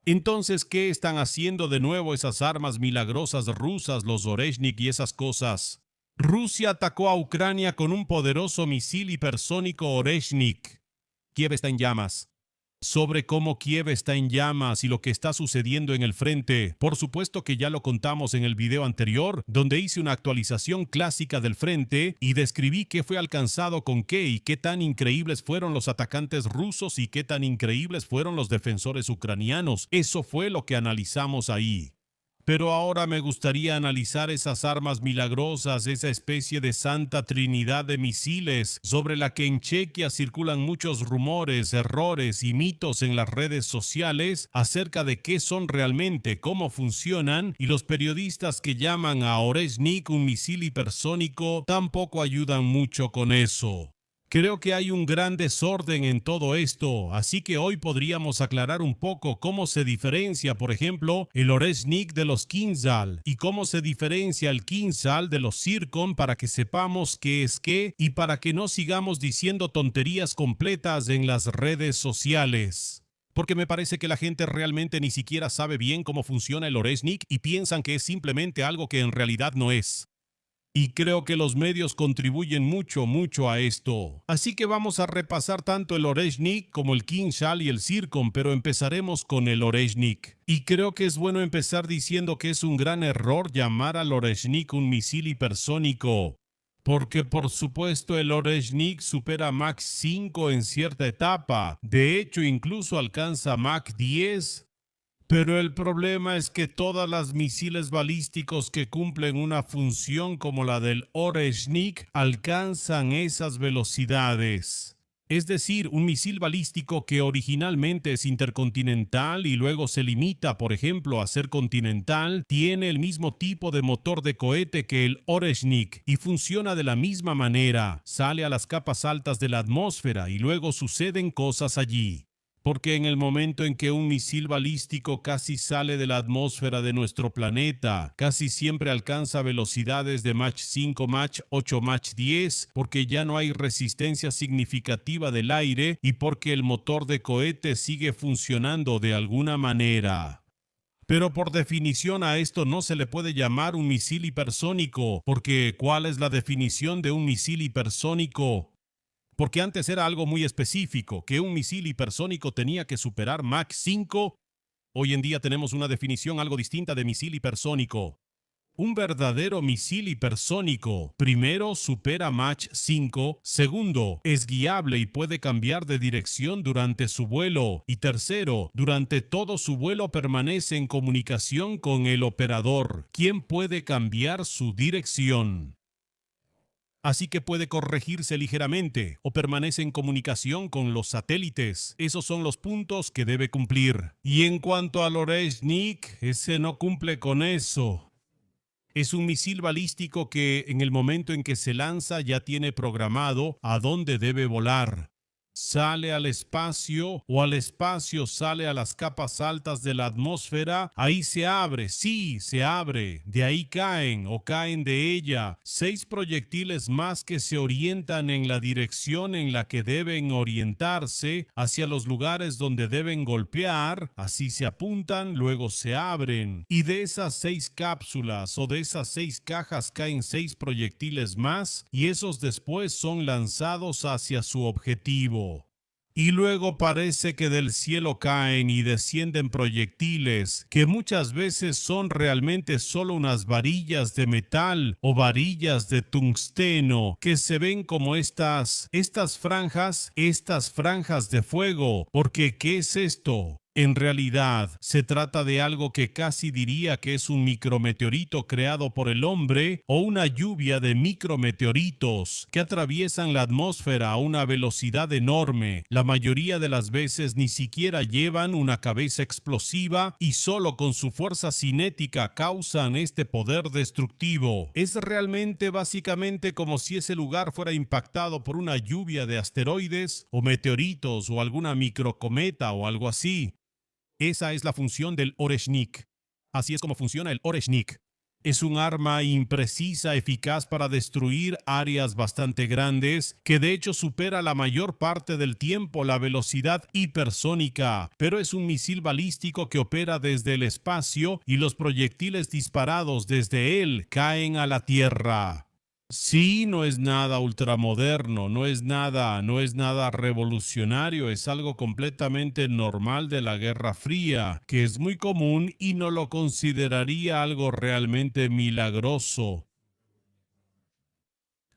Entonces, ¿qué están haciendo de nuevo esas armas milagrosas rusas, los Oreshnik y esas cosas? Rusia atacó a Ucrania con un poderoso misil hipersónico Oreshnik. Kiev está en llamas. Sobre cómo Kiev está en llamas y lo que está sucediendo en el frente. Por supuesto que ya lo contamos en el video anterior, donde hice una actualización clásica del frente y describí qué fue alcanzado con qué y qué tan increíbles fueron los atacantes rusos y qué tan increíbles fueron los defensores ucranianos. Eso fue lo que analizamos ahí. Pero ahora me gustaría analizar esas armas milagrosas, esa especie de santa trinidad de misiles, sobre la que en Chequia circulan muchos rumores, errores y mitos en las redes sociales acerca de qué son realmente, cómo funcionan, y los periodistas que llaman a Oreshnik un misil hipersónico tampoco ayudan mucho con eso. Creo que hay un gran desorden en todo esto, así que hoy podríamos aclarar un poco cómo se diferencia, por ejemplo, el Oreshnik de los Kinzhal y cómo se diferencia el Kinzhal de los Zircon para que sepamos qué es qué y para que no sigamos diciendo tonterías completas en las redes sociales. Porque me parece que la gente realmente ni siquiera sabe bien cómo funciona el Oreshnik y piensan que es simplemente algo que en realidad no es. Y creo que los medios contribuyen mucho a esto. Así que vamos a repasar tanto el Oreshnik como el Kinzhal y el Zircon, pero empezaremos con el Oreshnik. Y creo que es bueno empezar diciendo que es un gran error llamar al Oreshnik un misil hipersónico. Porque por supuesto el Oreshnik supera Mach 5 en cierta etapa. De hecho, incluso alcanza Mach 10. Pero el problema es que todas las misiles balísticos que cumplen una función como la del Oreshnik alcanzan esas velocidades. Es decir, un misil balístico que originalmente es intercontinental y luego se limita, por ejemplo, a ser continental, tiene el mismo tipo de motor de cohete que el Oreshnik y funciona de la misma manera. Sale a las capas altas de la atmósfera y luego suceden cosas allí. Porque en el momento en que un misil balístico casi sale de la atmósfera de nuestro planeta, casi siempre alcanza velocidades de Mach 5, Mach 8, Mach 10, porque ya no hay resistencia significativa del aire y porque el motor de cohete sigue funcionando de alguna manera. Pero por definición a esto no se le puede llamar un misil hipersónico, porque ¿cuál es la definición de un misil hipersónico? Porque antes era algo muy específico, que un misil hipersónico tenía que superar Mach 5. Hoy en día tenemos una definición algo distinta de misil hipersónico. Un verdadero misil hipersónico, primero, supera Mach 5, segundo, es guiable y puede cambiar de dirección durante su vuelo, y tercero, durante todo su vuelo permanece en comunicación con el operador, quien puede cambiar su dirección. Así que puede corregirse ligeramente o permanece en comunicación con los satélites. Esos son los puntos que debe cumplir. Y en cuanto al Oreshnik, ese no cumple con eso. Es un misil balístico que en el momento en que se lanza ya tiene programado a dónde debe volar. Sale al espacio o al espacio sale a las capas altas de la atmósfera, ahí se abre, sí, se abre, de ahí caen o caen de ella 6 proyectiles más que se orientan en la dirección en la que deben orientarse hacia los lugares donde deben golpear, así se apuntan, luego se abren y de esas 6 cápsulas o de esas 6 cajas caen 6 proyectiles más y esos después son lanzados hacia su objetivo. Y luego parece que del cielo caen y descienden proyectiles, que muchas veces son realmente solo unas varillas de metal o varillas de tungsteno, que se ven como estas franjas de fuego. Porque, ¿qué es esto? En realidad, se trata de algo que casi diría que es un micrometeorito creado por el hombre o una lluvia de micrometeoritos que atraviesan la atmósfera a una velocidad enorme. La mayoría de las veces ni siquiera llevan una cabeza explosiva y solo con su fuerza cinética causan este poder destructivo. Es realmente básicamente como si ese lugar fuera impactado por una lluvia de asteroides o meteoritos o alguna microcometa o algo así. Esa es la función del Oreshnik. Así es como funciona el Oreshnik. Es un arma imprecisa, eficaz para destruir áreas bastante grandes, que de hecho supera la mayor parte del tiempo la velocidad hipersónica, pero es un misil balístico que opera desde el espacio y los proyectiles disparados desde él caen a la Tierra. Sí, no es nada ultramoderno, no es nada revolucionario, es algo completamente normal de la Guerra Fría, que es muy común y no lo consideraría algo realmente milagroso.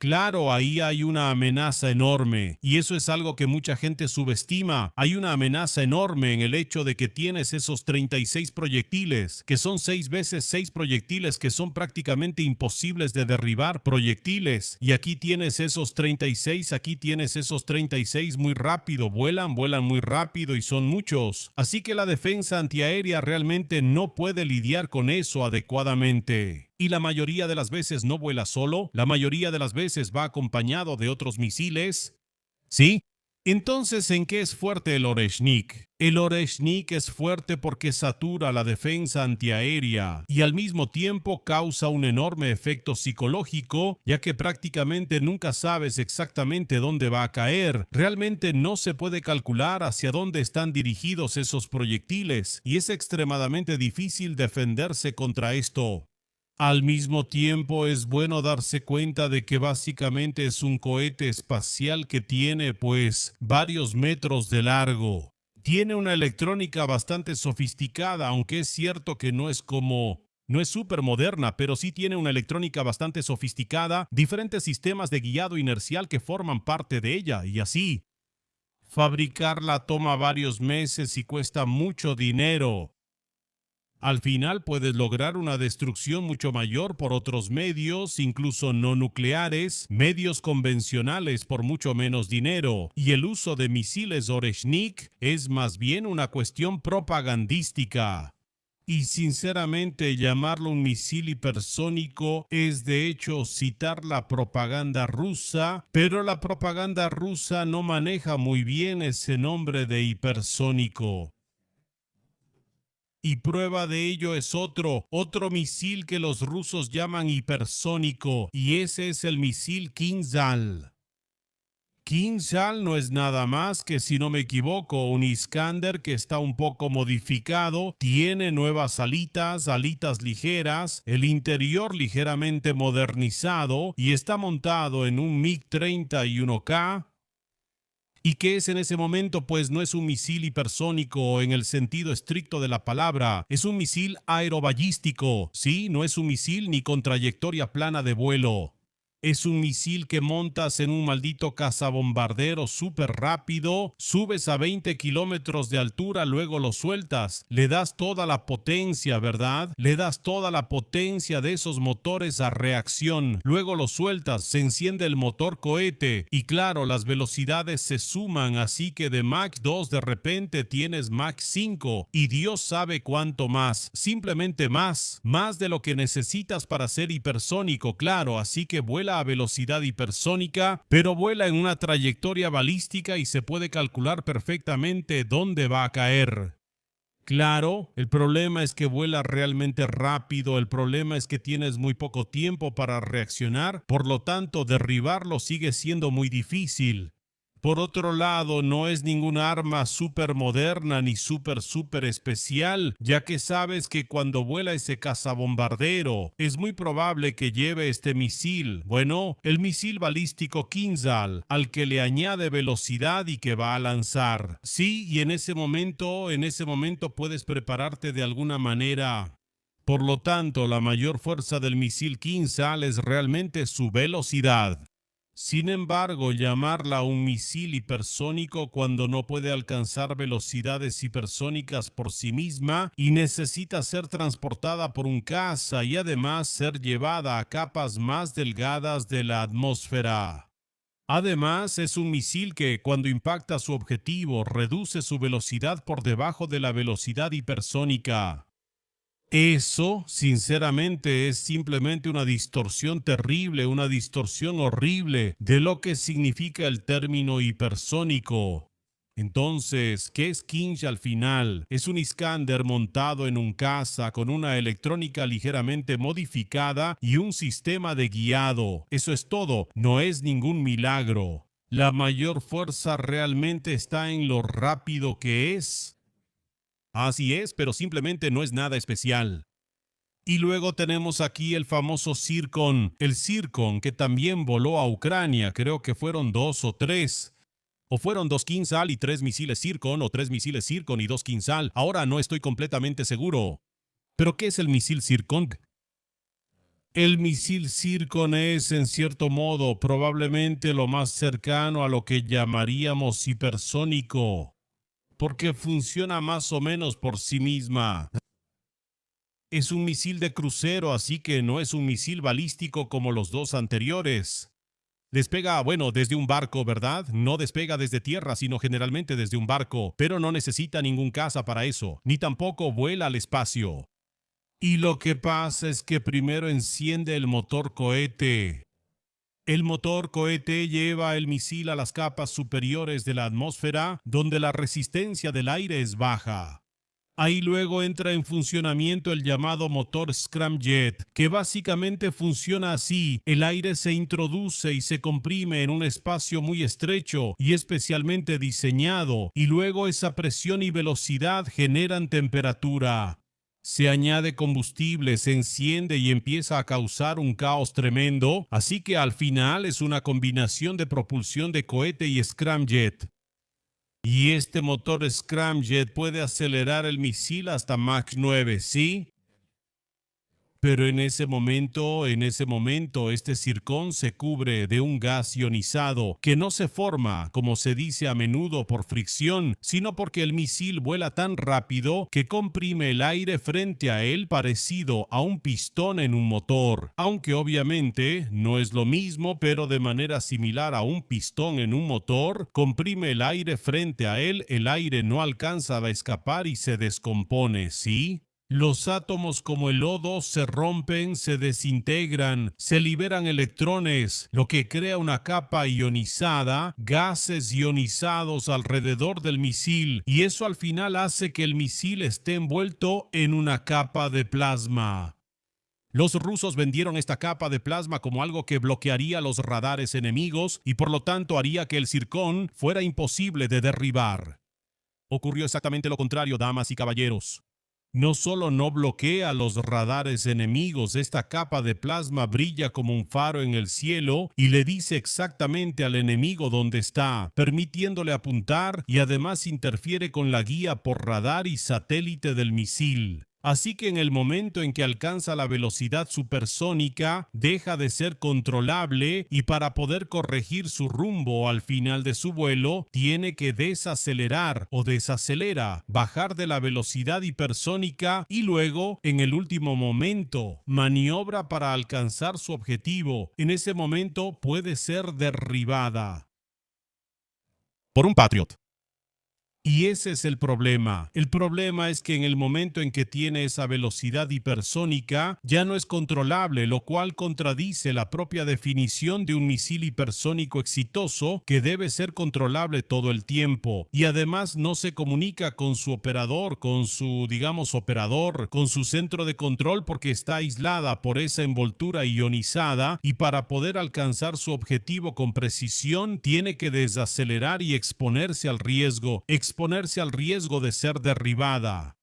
Claro, ahí hay una amenaza enorme y eso es algo que mucha gente subestima. Hay una amenaza enorme en el hecho de que tienes esos 36 proyectiles, que son 6 veces 6 proyectiles que son prácticamente imposibles de derribar proyectiles. Y aquí tienes esos 36, aquí tienes esos 36 muy rápido, vuelan muy rápido y son muchos. Así que la defensa antiaérea realmente no puede lidiar con eso adecuadamente. Y la mayoría de las veces no vuela solo, la mayoría de las veces va acompañado de otros misiles. ¿Sí? Entonces, ¿en qué es fuerte el Oreshnik? El Oreshnik es fuerte porque satura la defensa antiaérea y al mismo tiempo causa un enorme efecto psicológico, ya que prácticamente nunca sabes exactamente dónde va a caer. Realmente no se puede calcular hacia dónde están dirigidos esos proyectiles y es extremadamente difícil defenderse contra esto. Al mismo tiempo es bueno darse cuenta de que básicamente es un cohete espacial que tiene pues varios metros de largo. Tiene una electrónica bastante sofisticada, aunque es cierto que no es súper moderna, pero sí tiene una electrónica bastante sofisticada, diferentes sistemas de guiado inercial que forman parte de ella y así. Fabricarla toma varios meses y cuesta mucho dinero. Al final puedes lograr una destrucción mucho mayor por otros medios, incluso no nucleares, medios convencionales por mucho menos dinero, y el uso de misiles Oreshnik es más bien una cuestión propagandística. Y sinceramente llamarlo un misil hipersónico es de hecho citar la propaganda rusa, pero la propaganda rusa no maneja muy bien ese nombre de hipersónico. Y prueba de ello es otro misil que los rusos llaman hipersónico, y ese es el misil Kinzhal. Kinzhal no es nada más que, si no me equivoco, un Iskander que está un poco modificado, tiene nuevas alitas ligeras, el interior ligeramente modernizado y está montado en un MiG-31K. ¿Y qué es en ese momento? Pues no es un misil hipersónico en el sentido estricto de la palabra, es un misil aeroballístico, ¿sí? No es un misil ni con trayectoria plana de vuelo. Es un misil que montas en un maldito cazabombardero súper rápido, subes a 20 kilómetros de altura, luego lo sueltas, le das toda la potencia, ¿verdad? Le das toda la potencia de esos motores a reacción, luego lo sueltas, se enciende el motor cohete y claro, las velocidades se suman, así que de Mach 2 de repente tienes Mach 5 y Dios sabe cuánto más, simplemente más de lo que necesitas para ser hipersónico, claro, así que vuela a velocidad hipersónica, pero vuela en una trayectoria balística y se puede calcular perfectamente dónde va a caer. Claro, el problema es que vuela realmente rápido, el problema es que tienes muy poco tiempo para reaccionar, por lo tanto derribarlo sigue siendo muy difícil. Por otro lado, no es ninguna arma súper moderna ni súper especial, ya que sabes que cuando vuela ese cazabombardero es muy probable que lleve este misil, bueno, el misil balístico Kinzhal, al que le añade velocidad y que va a lanzar. Sí, y en ese momento puedes prepararte de alguna manera. Por lo tanto, la mayor fuerza del misil Kinzhal es realmente su velocidad. Sin embargo, llamarla un misil hipersónico cuando no puede alcanzar velocidades hipersónicas por sí misma y necesita ser transportada por un caza y además ser llevada a capas más delgadas de la atmósfera. Además, es un misil que, cuando impacta su objetivo, reduce su velocidad por debajo de la velocidad hipersónica. Eso, sinceramente, es simplemente una distorsión terrible, una distorsión horrible de lo que significa el término hipersónico. Entonces, ¿qué es Kinch al final? Es un Iskander montado en un caza con una electrónica ligeramente modificada y un sistema de guiado. Eso es todo, no es ningún milagro. La mayor fuerza realmente está en lo rápido que es. Así es, pero simplemente no es nada especial. Y luego tenemos aquí el famoso Zircon, el Zircon que también voló a Ucrania, creo que fueron 2 o 3. O fueron 2 Kinsal y 3 misiles Zircon, o 3 misiles Zircon y 2 Kinsal. Ahora no estoy completamente seguro. ¿Pero qué es el misil Zircon? El misil Zircon es, en cierto modo, probablemente lo más cercano a lo que llamaríamos hipersónico, porque funciona más o menos por sí misma. Es un misil de crucero, así que no es un misil balístico como los dos anteriores. Despega, bueno, desde un barco, ¿verdad? No despega desde tierra, sino generalmente desde un barco, pero no necesita ningún caza para eso, ni tampoco vuela al espacio. Y lo que pasa es que primero enciende el motor cohete. El motor cohete lleva el misil a las capas superiores de la atmósfera, donde la resistencia del aire es baja. Ahí luego entra en funcionamiento el llamado motor scramjet, que básicamente funciona así. El aire se introduce y se comprime en un espacio muy estrecho y especialmente diseñado, y luego esa presión y velocidad generan temperatura. Se añade combustible, se enciende y empieza a causar un caos tremendo, así que al final es una combinación de propulsión de cohete y scramjet. Y este motor scramjet puede acelerar el misil hasta Mach 9, ¿sí? Pero en ese momento, este Zircon se cubre de un gas ionizado que no se forma, como se dice a menudo, por fricción, sino porque el misil vuela tan rápido que comprime el aire frente a él parecido a un pistón en un motor. Aunque obviamente no es lo mismo, pero de manera similar a un pistón en un motor, comprime el aire frente a él, el aire no alcanza a escapar y se descompone, ¿sí? Los átomos como el lodo se rompen, se desintegran, se liberan electrones, lo que crea una capa ionizada, gases ionizados alrededor del misil, y eso al final hace que el misil esté envuelto en una capa de plasma. Los rusos vendieron esta capa de plasma como algo que bloquearía los radares enemigos y por lo tanto haría que el Zircon fuera imposible de derribar. Ocurrió exactamente lo contrario, damas y caballeros. No solo no bloquea los radares enemigos, esta capa de plasma brilla como un faro en el cielo y le dice exactamente al enemigo dónde está, permitiéndole apuntar y además interfiere con la guía por radar y satélite del misil. Así que en el momento en que alcanza la velocidad supersónica, deja de ser controlable y para poder corregir su rumbo al final de su vuelo, tiene que desacelerar o desacelera, bajar de la velocidad hipersónica y luego, en el último momento, maniobra para alcanzar su objetivo. En ese momento puede ser derribada por un Patriot. Y ese es el problema. El problema es que en el momento en que tiene esa velocidad hipersónica, ya no es controlable, lo cual contradice la propia definición de un misil hipersónico exitoso que debe ser controlable todo el tiempo. Y además no se comunica con su operador, con su centro de control porque está aislada por esa envoltura ionizada y para poder alcanzar su objetivo con precisión tiene que desacelerar y exponerse al riesgo de ser derribada.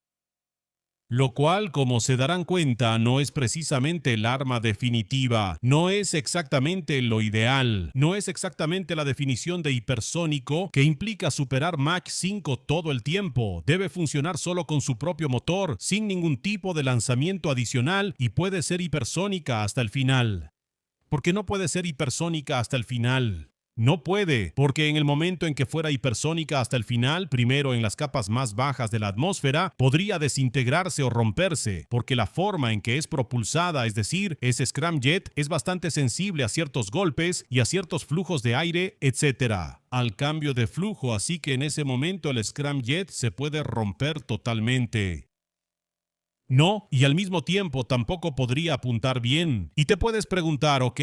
Lo cual, como se darán cuenta, no es precisamente el arma definitiva, no es exactamente lo ideal, no es exactamente la definición de hipersónico que implica superar Mach 5 todo el tiempo. Debe funcionar solo con su propio motor, sin ningún tipo de lanzamiento adicional y puede ser hipersónica hasta el final. ¿Por qué no puede ser hipersónica hasta el final? No puede, porque en el momento en que fuera hipersónica hasta el final, primero en las capas más bajas de la atmósfera, podría desintegrarse o romperse, porque la forma en que es propulsada, es decir, ese scramjet, es bastante sensible a ciertos golpes y a ciertos flujos de aire, etc. Al cambio de flujo, así que en ese momento el scramjet se puede romper totalmente. No, y al mismo tiempo tampoco podría apuntar bien. Y te puedes preguntar, ok,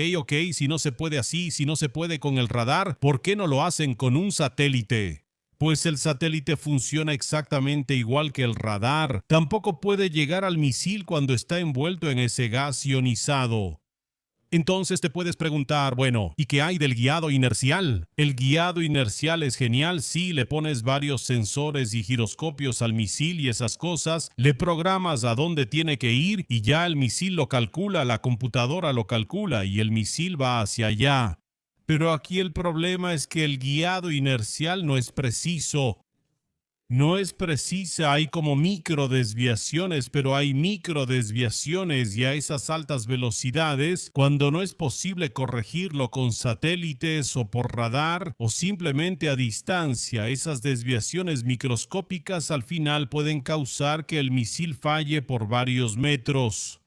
si no se puede así, si no se puede con el radar, ¿por qué no lo hacen con un satélite? pues el satélite funciona exactamente igual que el radar. Tampoco puede llegar al misil cuando está envuelto en ese gas ionizado. Entonces te puedes preguntar, bueno, ¿y qué hay del guiado inercial? El guiado inercial es genial si le pones varios sensores y giroscopios al misil y esas cosas, le programas a dónde tiene que ir y ya el misil lo calcula, la computadora lo calcula y el misil va hacia allá. Pero aquí el problema es que el guiado inercial no es preciso. No es precisa, hay como microdesviaciones, pero hay microdesviaciones y a esas altas velocidades, cuando no es posible corregirlo con satélites o por radar o simplemente a distancia, esas desviaciones microscópicas al final pueden causar que el misil falle por varios metros.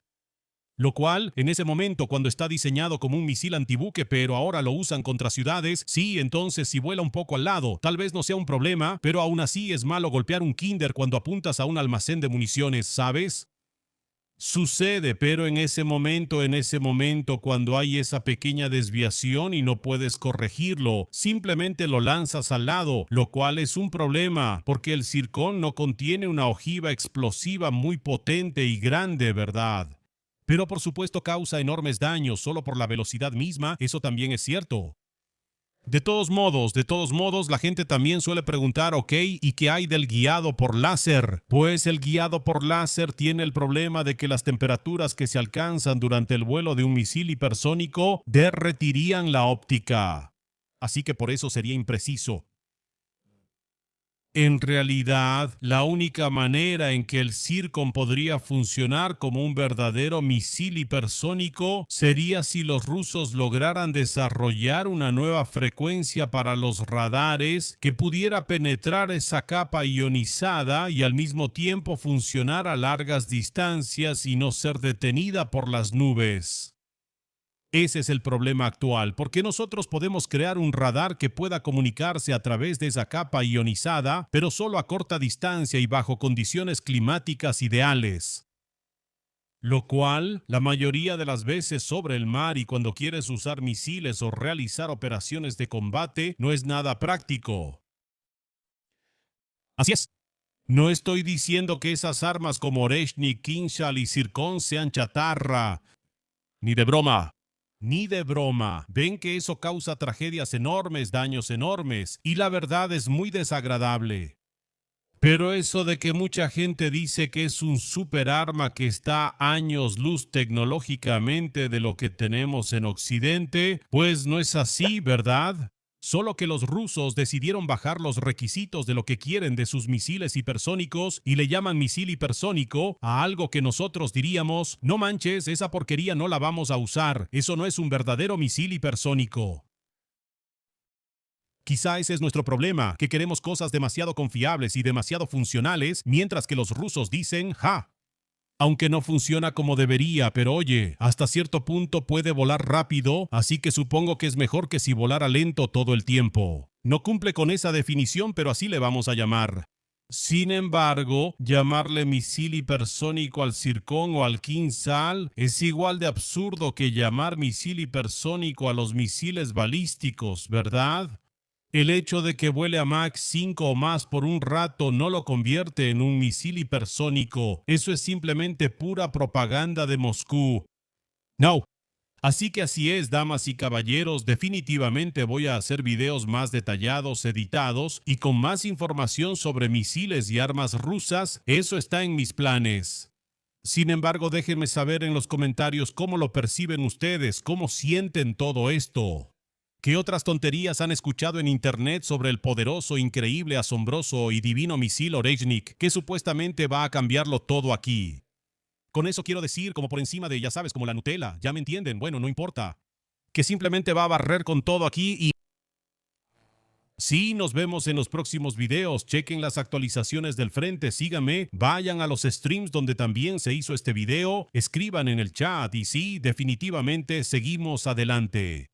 Lo cual, en ese momento, cuando está diseñado como un misil antibuque, pero ahora lo usan contra ciudades, sí, entonces si vuela un poco al lado, tal vez no sea un problema, pero aún así es malo golpear un Kinder cuando apuntas a un almacén de municiones, ¿sabes? Sucede, pero en ese momento, cuando hay esa pequeña desviación y no puedes corregirlo, simplemente lo lanzas al lado, lo cual es un problema, porque el zircón no contiene una ojiva explosiva muy potente y grande, ¿verdad? Pero por supuesto causa enormes daños solo por la velocidad misma, eso también es cierto. De todos modos, la gente también suele preguntar, ok, ¿y qué hay del guiado por láser? Pues el guiado por láser tiene el problema de que las temperaturas que se alcanzan durante el vuelo de un misil hipersónico derretirían la óptica. Así que por eso sería impreciso. En realidad, la única manera en que el Zircon podría funcionar como un verdadero misil hipersónico sería si los rusos lograran desarrollar una nueva frecuencia para los radares que pudiera penetrar esa capa ionizada y al mismo tiempo funcionar a largas distancias y no ser detenida por las nubes. Ese es el problema actual, porque nosotros podemos crear un radar que pueda comunicarse a través de esa capa ionizada, pero solo a corta distancia y bajo condiciones climáticas ideales. Lo cual, la mayoría de las veces sobre el mar y cuando quieres usar misiles o realizar operaciones de combate, no es nada práctico. Así es. No estoy diciendo que esas armas como Oreshnik, Kinzhal y Zircon sean chatarra. Ni de broma. Ni de broma. Ven que eso causa tragedias enormes, daños enormes, y la verdad es muy desagradable. Pero eso de que mucha gente dice que es un superarma que está a años luz tecnológicamente de lo que tenemos en Occidente, pues no es así, ¿verdad? Solo que los rusos decidieron bajar los requisitos de lo que quieren de sus misiles hipersónicos y le llaman misil hipersónico a algo que nosotros diríamos, no manches, esa porquería no la vamos a usar, eso no es un verdadero misil hipersónico. Quizá ese es nuestro problema, que queremos cosas demasiado confiables y demasiado funcionales, mientras que los rusos dicen, ¡ja! Aunque no funciona como debería, pero oye, hasta cierto punto puede volar rápido, así que supongo que es mejor que si volara lento todo el tiempo. No cumple con esa definición, pero así le vamos a llamar. Sin embargo, llamarle misil hipersónico al Zircon o al Kinzhal es igual de absurdo que llamar misil hipersónico a los misiles balísticos, ¿verdad? El hecho de que vuele a Mach 5 o más por un rato no lo convierte en un misil hipersónico. Eso es simplemente pura propaganda de Moscú. No. Así que así es, damas y caballeros, definitivamente voy a hacer videos más detallados, editados y con más información sobre misiles y armas rusas. Eso está en mis planes. Sin embargo, déjenme saber en los comentarios cómo lo perciben ustedes, cómo sienten todo esto. ¿Qué otras tonterías han escuchado en internet sobre el poderoso, increíble, asombroso y divino misil Oreshnik que supuestamente va a cambiarlo todo aquí? Con eso quiero decir, como por encima de, ya sabes, como la Nutella, ya me entienden, bueno, no importa. Que simplemente va a barrer con todo aquí y... Sí, nos vemos en los próximos videos, chequen las actualizaciones del frente, síganme, vayan a los streams donde también se hizo este video, escriban en el chat y sí, definitivamente seguimos adelante.